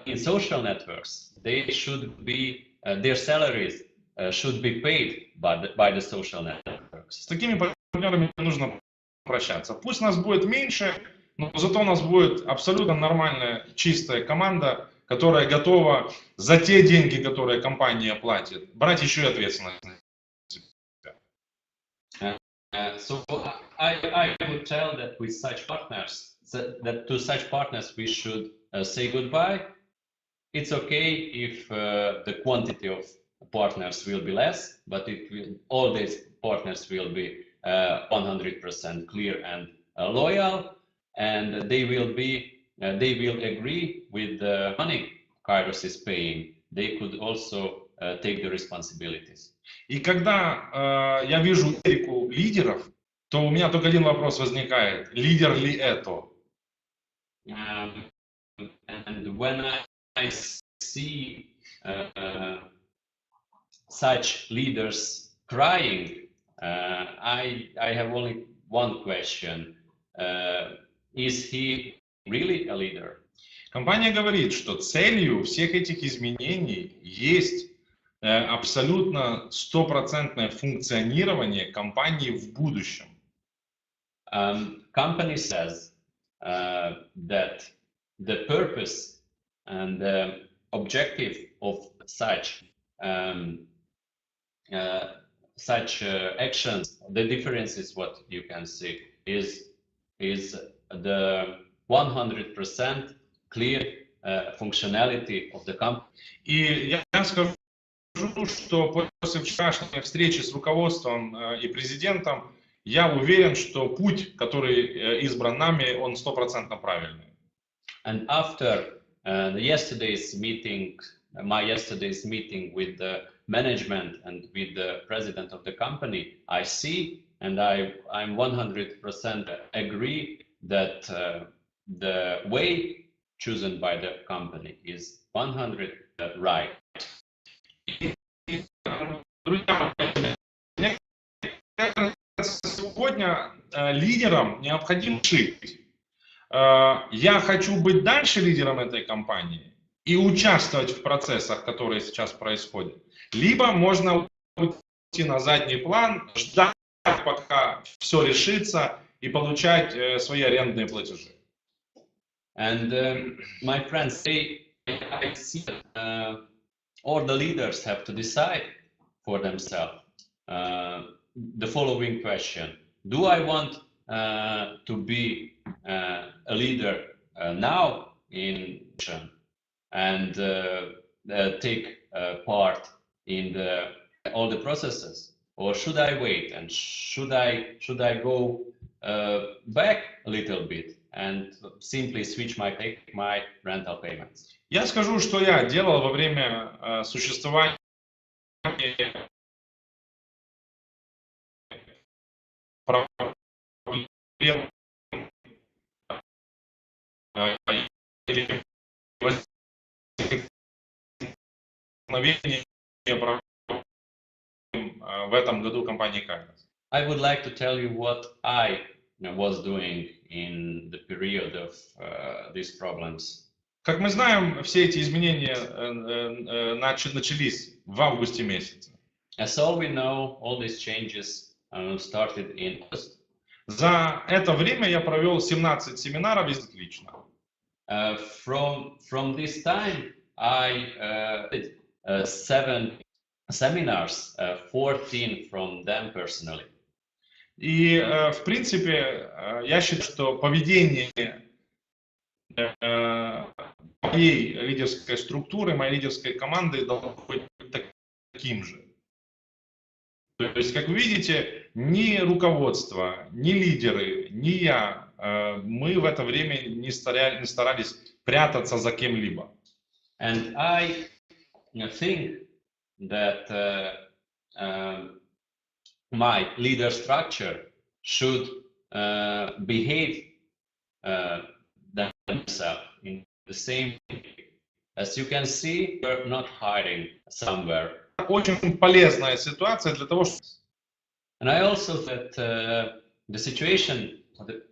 In social networks, they should be their salaries should be paid by the social networks. С такими партнерами нужно прощаться. Пусть нас будет меньше, но зато у нас будет абсолютно нормальная, чистая команда, которая готова за те деньги, которые компания платит, брать еще и ответственность. So I would tell that with such partners, that to such partners we should say goodbye. It's okay if the quantity of partners will be less, but all these partners will be 100% clear and loyal, and they will agree with the money Kairos is paying. They could also take the responsibilities. И когда я вижу Эрику лидеров, то у меня только один вопрос возникает: лидер ли это? And when I see such leaders crying, I have only one question: is he really a leader? Компания говорит, что целью всех этих изменений есть абсолютно стопроцентное функционирование компании в будущем. Company says that the purpose and the objective of such actions, the difference is what you can see is the 100% clear functionality of the company. И я скажу, что после вчерашней встречи с руководством и президентом, я уверен, что путь, который избран нами, он стопроцентно правильный. And after yesterday's meeting with the management and with the president of the company, I see and I'm 100% agree that the way chosen by the company is 100% right. Друзья, сегодня лидерам необходимо решить: я хочу быть дальше лидером этой компании и участвовать в процессах, которые сейчас происходят, либо можно уйти на задний план, ждать, пока все решится, и получать свои арендные платежи. And my friends, I see all the leaders have to decide for themselves the following question: do I want to be a leader now in and take part in all the processes, or should I wait and should I go back a little bit and simply switch my rental payments? Я скажу, что я делал во время существования проблем или возникновения проблем в этом году компании Kairos. I would like to tell you what I was doing in the period of these problems. Как мы знаем, все эти изменения начались в августе месяце. As all we know, all these changes started in August. За это время я провел 17 семинаров лично. From this time, I did 7 seminars, 14 from them personally. И, в принципе, я считаю, что поведение моей лидерской структуры, моей лидерской команды должно быть таким же. То есть, как вы видите, ни руководство, ни лидеры, ни я, мы в это время не старались прятаться за кем-либо. And I think that my leader structure should behave themselves in the same way. As you can see, we're not hiding somewhere. очень полезная ситуация для того, чтобы... And I also that the situation that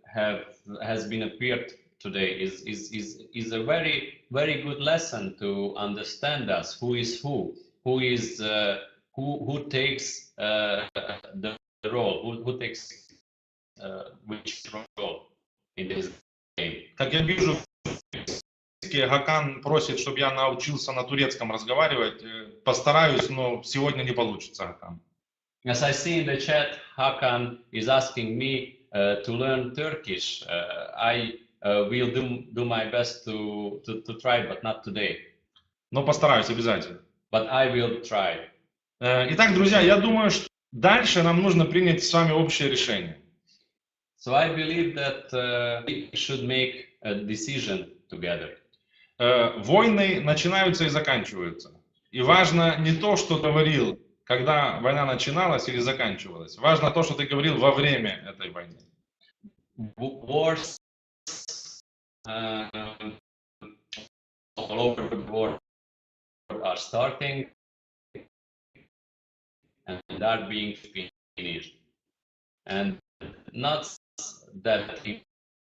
has been appeared today is a very good lesson to understand us, who is who is who takes the role, who takes which role in this game. Как я вижу, Гакан просит, чтобы я научился на турецком разговаривать. Постараюсь, но сегодня не получится, Гакан. As I see in the chat, Hakan is asking me to learn Turkish. I will do my best to try, but not today. Но постараюсь обязательно. But I will try. Итак, друзья, я думаю, что дальше нам нужно принять с вами общее решение. So I believe that we should make a decision together. Войны начинаются и заканчиваются. И важно не то, что говорил, когда война начиналась или заканчивалась. Важно то, что ты говорил во время этой войны. Wars all over the world are starting and are being finished. And not that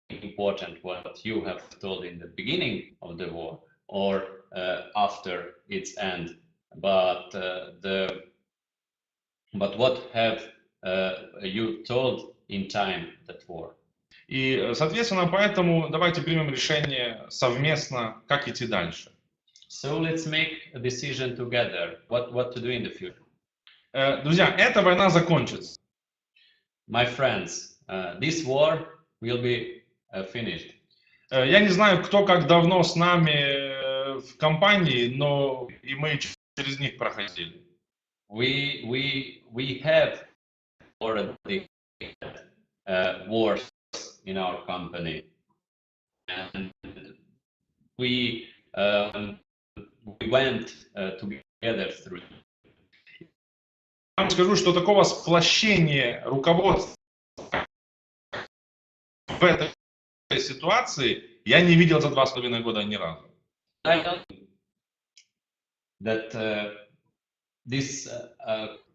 important what you have told in the beginning of the war or after its end, but what have you told in time that war. И, соответственно, поэтому давайте примем решение совместно, как идти дальше. So let's make a decision together. What to do in the future. Друзья, эта война закончится. My friends, this war will be finished. Я не знаю, кто как давно с нами в компании, но и мы через них проходили. We have already wars in our company, and we went together through. Я вам скажу, что такого сплощения руководства в этой ситуации я не видел за 2,5 года ни разу. I know that this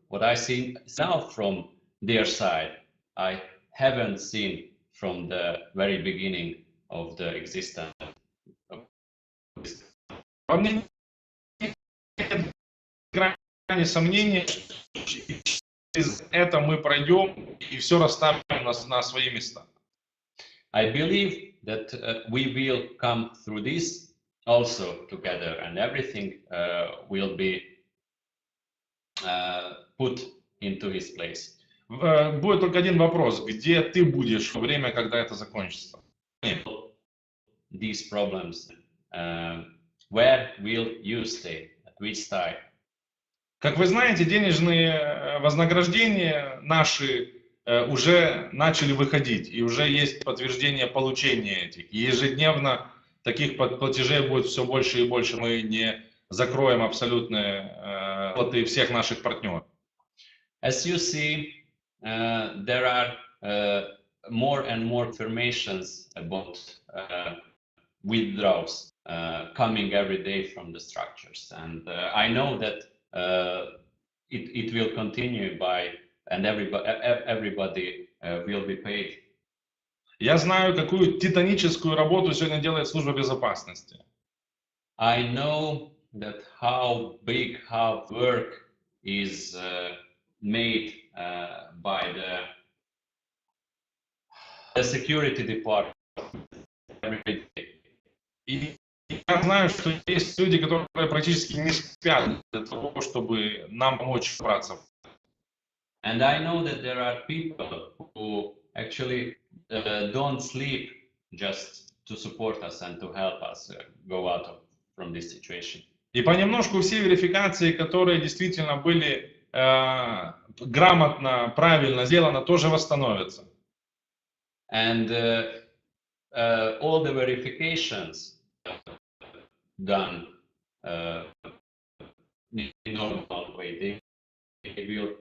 what I see now from their side, I haven't seen from the very beginning of the existence. Во мне нет грани сомнения, что через это мы пройдем и все расставим на свои места. I believe that we will come through this also together, and everything will be put into his place. Будет только один вопрос: где ты будешь во время, когда это закончится? These problems, where will you stay? At which side? Как вы знаете, денежные вознаграждения наши уже начали выходить, и уже есть подтверждение получения этих. И ежедневно таких платежей будет все больше и больше. Мы не закроем абсолютные платы всех наших партнеров. As you see, there are more and more informations about withdrawals coming every day from the structures, and I know that it will continue and everybody will be paid. Я знаю, какую титаническую работу сегодня делает служба безопасности. I know that how big work is made by the security department every day. И я знаю, что есть люди, которые практически не спят для того, чтобы нам помочь браться. And I know that there are people who actually don't sleep just to support us and to help us go out from this situation. И понемножку все верификации, которые действительно были грамотно, правильно сделаны, тоже восстановятся. And all the verifications done in normal way, they will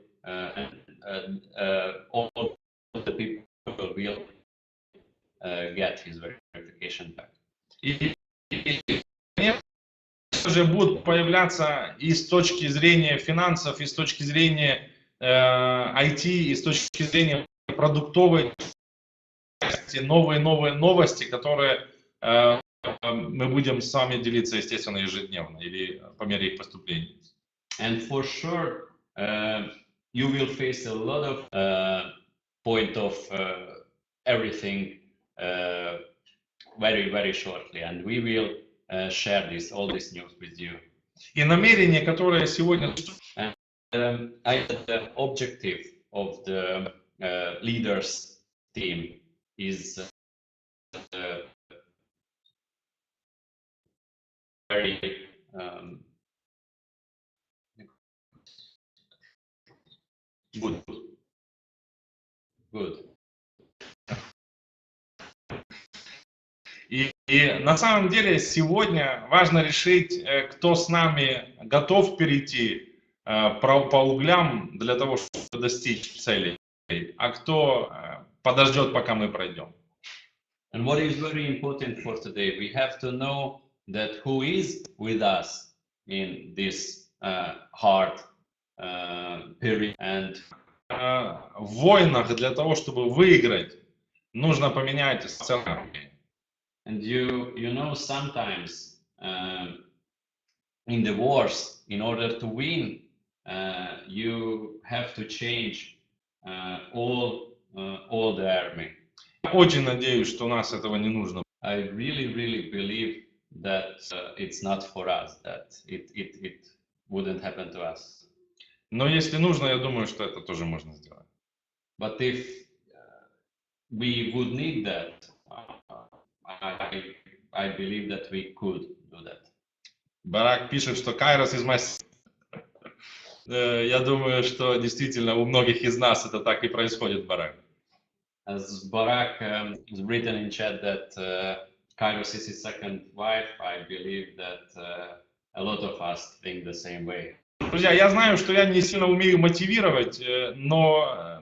all the people will get his verification back. И, конечно также будут появляться и с точки зрения финансов, и с точки зрения IT, и с точки зрения продуктовой части, новые новости, которые мы будем с вами делиться, естественно, ежедневно или по мере их поступления. And for sure, you will face a lot of point of everything very, very shortly, and we will share all this news with you. И намерение, которое сегодня... The objective of the leaders team is very good. И на самом деле сегодня важно решить, кто с нами готов перейти по углям для того, чтобы достичь целей, а кто подождет, пока мы пройдем. And what is very important for today, we have to know that who is with us in this hard period. And в войнах для того, чтобы выиграть, нужно поменять сценарий. And you know, sometimes in the wars, in order to win, you have to change all the army. Очень надеюсь, что у нас этого не нужно. I really believe that it's not for us, that it wouldn't happen to us. Но если нужно, я думаю, что это тоже можно сделать. But if we would need that, I believe that we could do that. Барак пишет, что Kairos is my... Я думаю, что действительно у многих из нас это так и происходит, Барак. As Barak has written in chat that Kairos is his second wife, I believe that a lot of us think the same way. Друзья, я знаю, что я не сильно умею мотивировать, но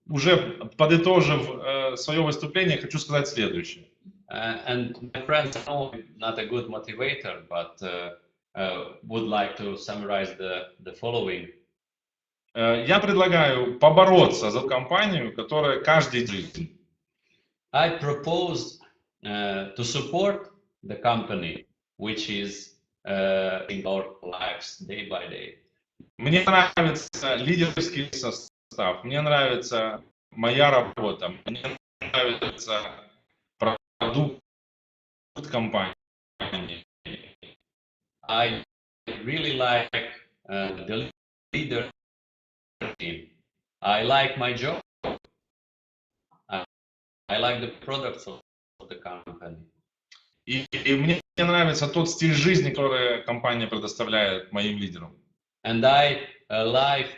уже подытожив свое выступление, хочу сказать следующее. And my friends know I'm not a good motivator, but would like to summarize the following. Я предлагаю побороться за компанию, которая каждый день. I propose to support the company, which is in our lives day by day. Мне нравится лидерский состав, мне нравится моя работа, мне нравится продукт компании. I really like the leader team. I like my job. I like the products of the company. И мне нравится тот стиль жизни, который компания предоставляет моим лидерам. And I like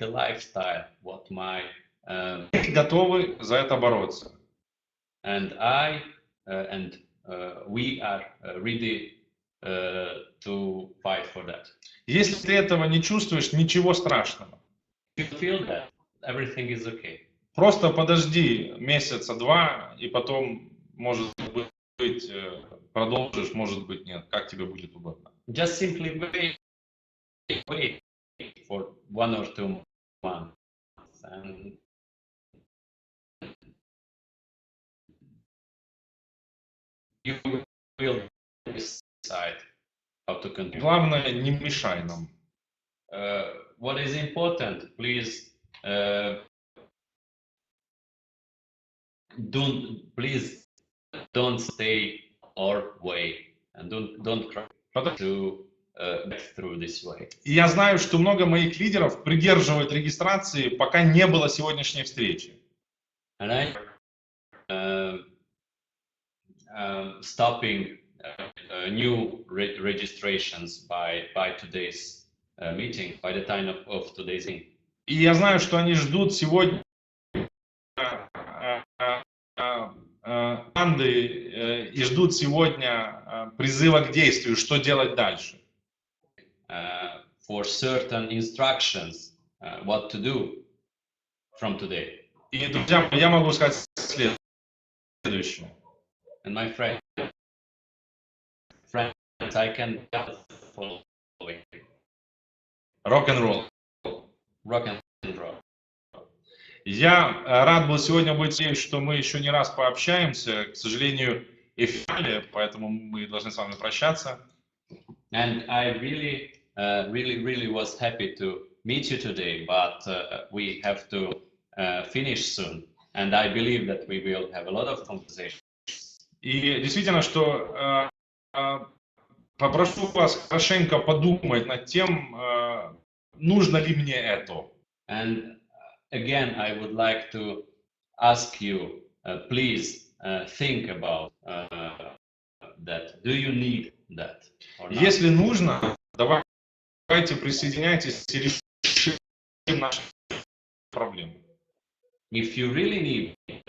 the lifestyle what my Мы готовы за это бороться. and we are ready to fight for that. Если ты этого не чувствуешь, ничего страшного. You feel that everything is okay. Просто подожди месяца-два, и потом, может быть, продолжишь, может быть, нет. Как тебе будет угодно. Just simply wait for 1 or 2 months, and you will decide how to continue. Главное, не мешай нам. What is important, please don't stay our way, and don't try to get through this way. И я знаю, что много моих лидеров придерживают регистрации, пока не было сегодняшней встречи. And stopping new registrations by today's meeting, by the time of today's meeting. И я знаю, что они ждут сегодня команды и ждут сегодня призыва к действию, что делать дальше. For certain instructions, what to do from today. И, друзья, я могу сказать следующее. And my friend, I can follow Рок-н-ролл. rock and roll. Я рад был сегодня быть здесь, что мы еще не раз пообщаемся. К сожалению, эфир, поэтому мы должны с вами прощаться. And I really was happy to meet you today, but we have to finish soon. And I believe that we will have a lot of conversations. И действительно, что попрошу вас хорошенько подумать над тем, нужно ли мне это. And again, I would like to ask you, please think about that. Do you need that or not? Если нужно, давайте присоединяйтесь и решим наши проблемы. If you really need it,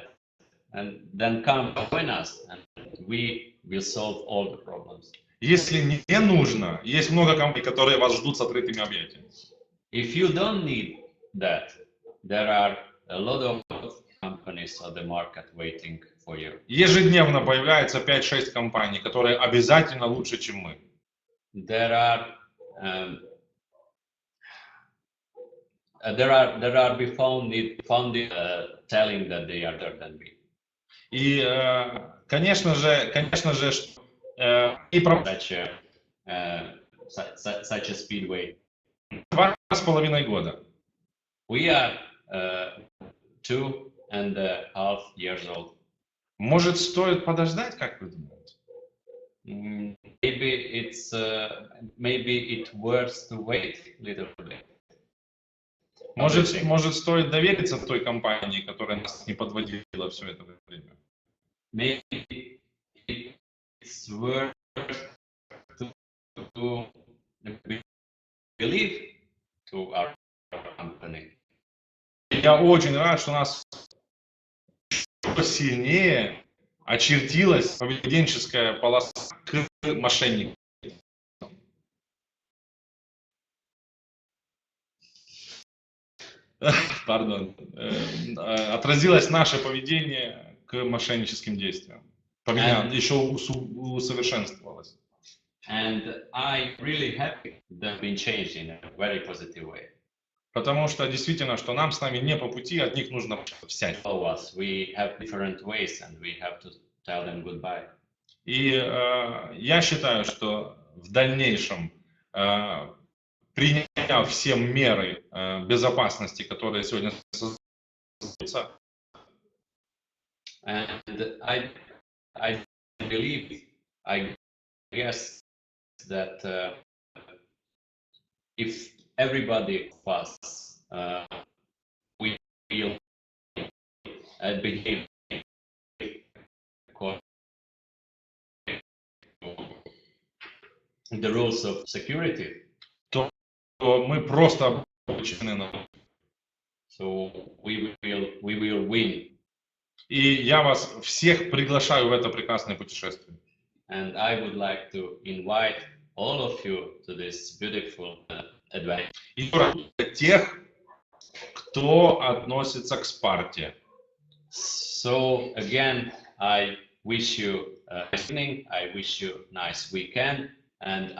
and then come join us, and we will solve all the problems. Если не нужно, есть много компаний, которые вас ждут с открытыми объятиями. If you don't need that, there are a lot of companies on the market waiting for you. Ежедневно появляется 5-6 компаний, которые обязательно лучше, чем мы. There are be founded telling that they are better than me. И, конечно же, и Such a speedway. 2,5 года. We are 2.5 years old. Может, стоит подождать, как вы думаете? Maybe it's worth to wait a little bit. Может, стоит довериться той компании, которая нас не подводила все это время? Maybe it's worth to believe to our company. Я очень рад, что у нас еще сильнее очертилась поведенческая полоса к мошенникам. Пардон. Отразилось наше поведение к мошенническим действиям. Еще усовершенствовалось. And I really happy that been changed in a very positive way. Потому что действительно, что нам с нами не по пути, от них нужно взять. We have different ways and we have to tell them goodbye. И я считаю, что в дальнейшем, приняв все меры безопасности, которые сегодня создаются, and I believe, I guess that if everybody of us we will behave according to the rules of security, то мы просто обречены на. So we will win. И я вас всех приглашаю в это прекрасное путешествие. And I would like to invite all of you to this beautiful adventure. И для тех, кто относится к Спарте. So again, I wish you a nice evening, I wish you a nice weekend, and